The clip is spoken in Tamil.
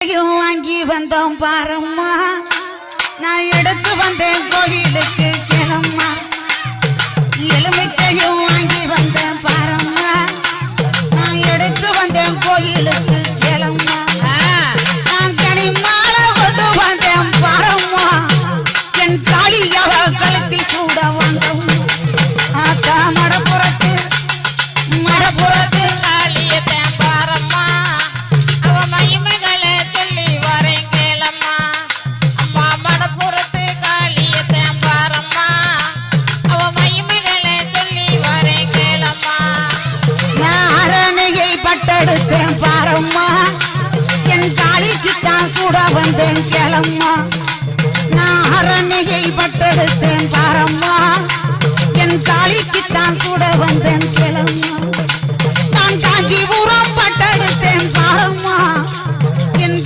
வாங்கி வந்தோம் பாரம்மா, நான் எடுத்து வந்தேன் கோயிலுக்கு கிளம்மா. எலுமிச்சையும் வாங்கி வந்தேன் பாரம்மா, நான் எடுத்து வந்தேன் கோயிலுக்கு கிளம்மா. நான் கனிமாலை கொண்டு வந்தேன் பாரம்மா, என் காளியவ கழுத்தி சூட வந்தோம். ஆத்தா மடப்புறத்து மடப்புறத்து காளியத்தேன் பாரம்மா, அவ மகிமைகளை சொல்லி வரேன் கேளம்மா. அம்மா மடப்புறத்து காளியத்தேன் பாரம்மா, அவ மகிமைகளை சொல்லி வரேன் கேளம்மா. நான் அரணையை பட்டெடுத்தேன் பாரம்மா, என் காளிக்குத்தான் சூட வந்தேன் கிளம்மா. நான் அரணையை பட்டெடுத்தேன் பாரம்மா, என் காளிக்குத்தான் சூட வந்தேன் கிளம்மா. நான் காஞ்சிபுரம் பட்டெடுத்தேன் பாரம்மா,